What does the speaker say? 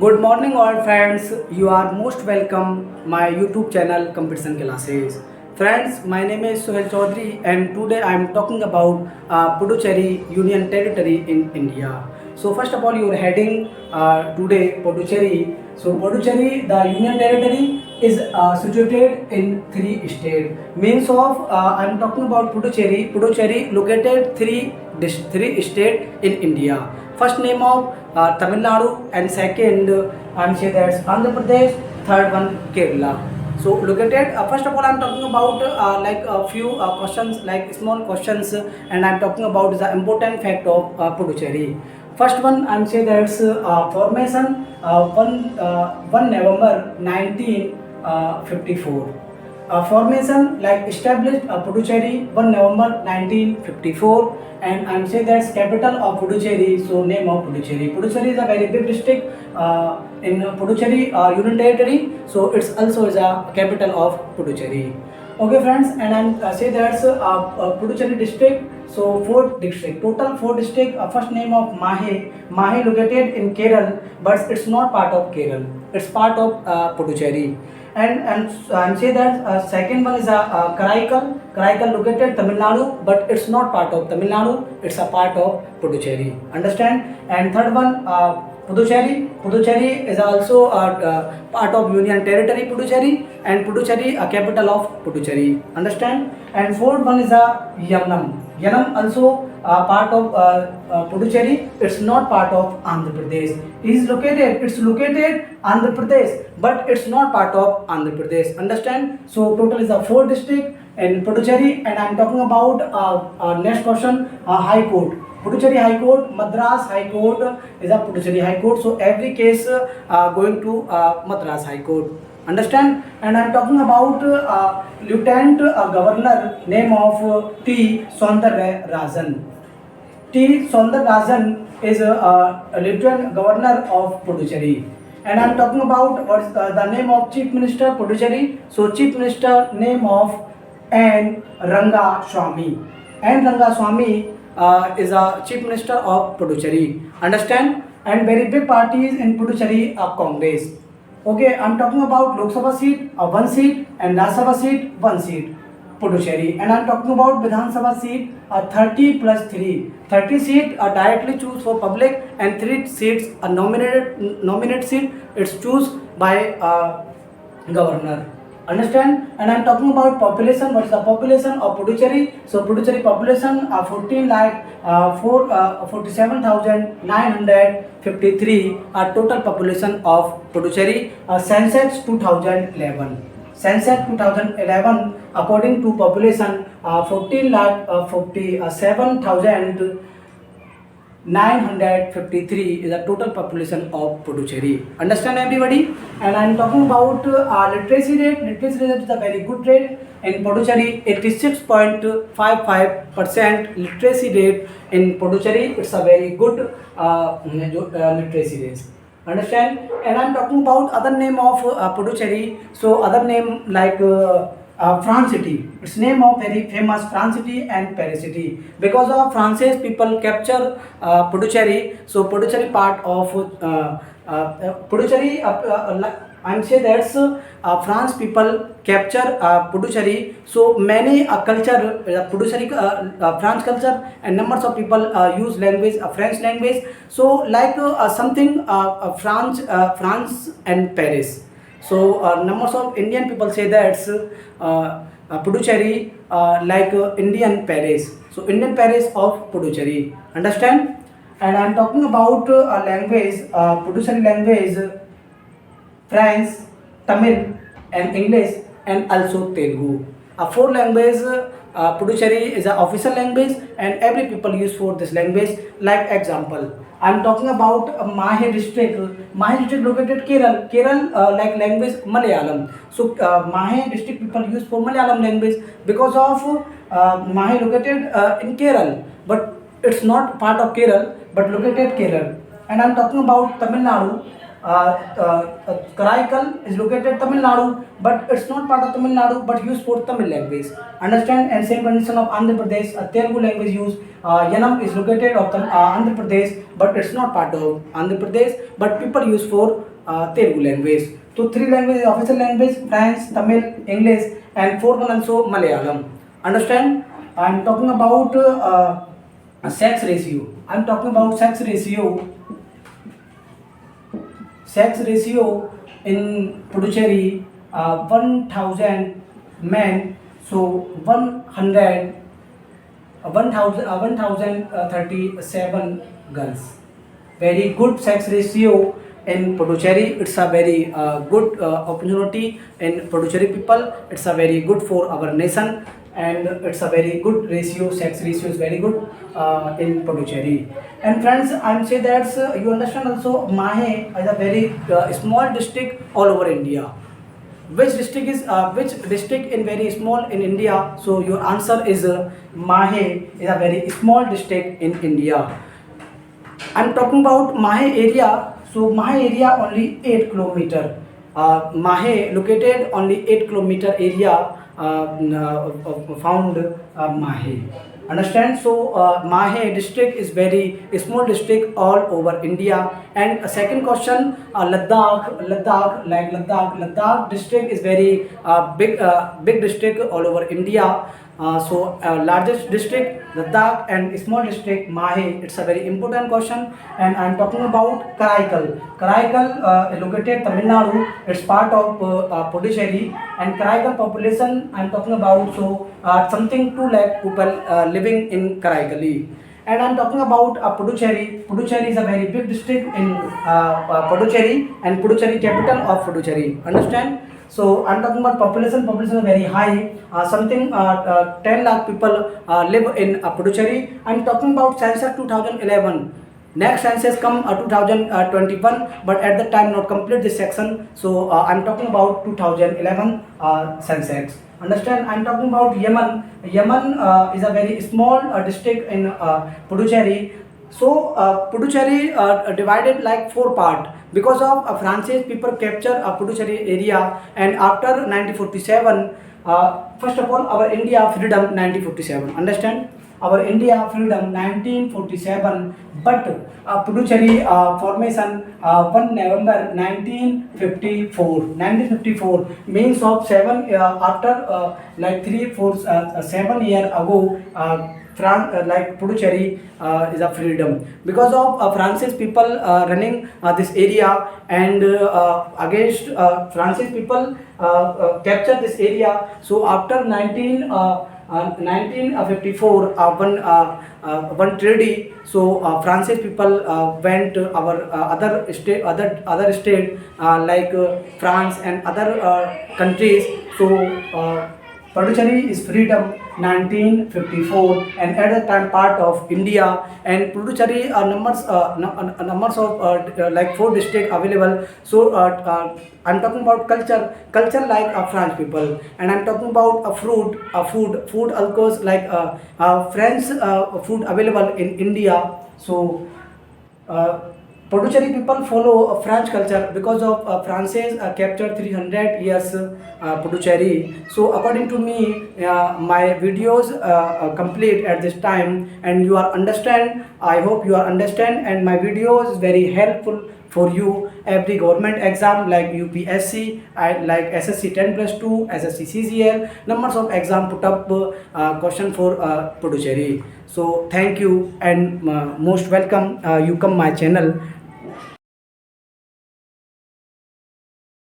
Good morning, all friends. You are most welcome my YouTube channel Competition Classes. Friends, my name is Suhail Chaudhary, and today I am talking about Puducherry Union Territory in India. So first of all, your heading today Puducherry. So Puducherry, the Union Territory, is situated in three states. Means of I am talking about Puducherry. Puducherry located three states in India. First name of Tamil Nadu, and second I'm say that's Andhra Pradesh, third one Kerala. So located first of all I'm talking about like a few questions, like small questions, and I'm talking about the important fact of Puducherry. First one I'm say that's formation 1 November 1954. Formation like established Puducherry 1 November 1954, and I'm saying that's capital of Puducherry, so name of Puducherry. Puducherry is a very big district in Puducherry Union Territory, so it's also is a capital of Puducherry. Okay friends, and I'm say that's Puducherry district, so total four district. First name of Mahe located in Kerala, but it's not part of Kerala, it's part of Puducherry. And I'm say that second one is Karaikal located Tamil Nadu, but it's not part of Tamil Nadu, it's a part of Puducherry. Understand? And third one Puducherry is also part of Union Territory Puducherry, and Puducherry a capital of Puducherry. Understand? And fourth one is Yanam. Yanam also part of Puducherry. It's not part of Andhra Pradesh. It's located Andhra Pradesh, but it's not part of Andhra Pradesh. Understand? So total is a four district in Puducherry, and I'm talking about next question, High Court. Puducherry High Court, Madras High Court is a Puducherry High Court. So every case going to Madras High Court. Understand? And I'm talking about Lieutenant Governor name of T. Soundararajan. T. Soundararajan is a Lieutenant Governor of Puducherry. And I'm talking about what's the name of Chief Minister Puducherry. So Chief Minister name of N. Rangaswamy. N. Rangaswamy is a Chief Minister of Puducherry. Understand? And very big parties in Puducherry are Congress. Okay, I'm talking about Lok Sabha seat, one seat, and Rajya Sabha seat, one seat, Puducherry. And I'm talking about Vidhan Sabha seat, 30 plus 3. 30 seat are directly choose for public, and 3 seats are nominated seat. It's choose by governor. Understand? And I'm talking about population. What is the population of Puducherry? So Puducherry population 47,953 total population of Puducherry. Census 2011. Census 2011 according to population 14,47,953 is the total population of Puducherry. Understand everybody? And I'm talking about literacy rate. Literacy rate is a very good rate in Puducherry. 86.55% literacy rate in Puducherry. It's a very good literacy rate. Understand? And I'm talking about other name of Puducherry. So other name like France City. Its name of very famous France City and Paris City. Because of Francis people capture Puducherry. So Puducherry part of Puducherry. I'm say that's France people capture Puducherry. So many culture Puducherry France culture, and numbers of people use language French language. So like something France and Paris. So numbers of Indian people say that's Puducherry like Indian Paris. So Indian Paris of Puducherry. Understand? And I'm talking about language, Puducherry language, French, Tamil, and English, and also Telugu. Four languages. Puducherry is an official language, and every people use for this language. Like example, I'm talking about Mahe district. Mahe district located Kerala. Kerala like language Malayalam. So Mahe district people use for Malayalam language because of Mahe located in Kerala, but it's not part of Kerala, but located Kerala. And I'm talking about Tamil Nadu. Karaikal is located Tamil Nadu, but it's not part of Tamil Nadu, but used for Tamil language. Understand? And same condition of Andhra Pradesh, Telugu language use. Yanam is located of Andhra Pradesh, but it's not part of Andhra Pradesh, but people use for Telugu language. So three languages, official language, French, Tamil, English, and fourth one also Malayalam. Understand? I'm talking about sex ratio. I'm talking about sex ratio. Sex ratio in Puducherry, 1000 men, so 1037 girls. Very good sex ratio in Puducherry. It's a very good opportunity in Puducherry people. It's a very good for our nation, and it's a very good ratio. Sex ratio is very good in Puducherry. And friends, I'm say that you understand also Mahe is a very small district all over India. Which district in very small in India? So your answer is Mahe is a very small district in India. I'm talking about Mahe area. So Mahe area only 8 kilometer. Mahe located only 8 kilometer area found Mahe. Understand? So Mahe district is very small district all over India. And second question, Ladakh district is very big district all over India. So largest district Ladakh and small district Mahe. It's a very important question, and I'm talking about Karaikal. Karaikal is located Tamil Nadu. It's part of Puducherry, and Karaikal population I'm talking about, so something 2 lakh people living in Karaikali. And I'm talking about Puducherry. Puducherry is a very big district in Puducherry, and Puducherry capital of Puducherry. Understand? So I'm talking about population. Population is very high. 10 lakh people live in Puducherry. I'm talking about census 2011. Next census come 2021, but at the time not complete this section. So I'm talking about 2011 census. Understand? I'm talking about Yemen. Yemen is a very small district in Puducherry. So Puducherry divided like 4 part because of Francis people capture Puducherry area, and after 1947, first of all our India freedom 1947. Understand? Our India freedom 1947, but Puducherry formation 1 November 1954. 1954 means of 7 after like 3 4 7 year ago. Like Puducherry is a freedom because of Francis people running this area, and against Francis people capture this area. So after 1954 one treaty, so Francis people went to our other state like France and other countries. So Puducherry is freedom 1954, and at the time part of India. And Puducherry numbers of like 4 districts available. So I'm talking about culture like French people, and I'm talking about food alcohols like French food available in India. So Puducherry people follow French culture because of Francis captured 300 years Puducherry. So according to me, my videos complete at this time, and you are understand. I hope you are understand, and my videos is very helpful for you. Every government exam like UPSC, like SSC 10+2, SSC CGL, numbers of exam put up question for Puducherry. So thank you, and most welcome. You come my channel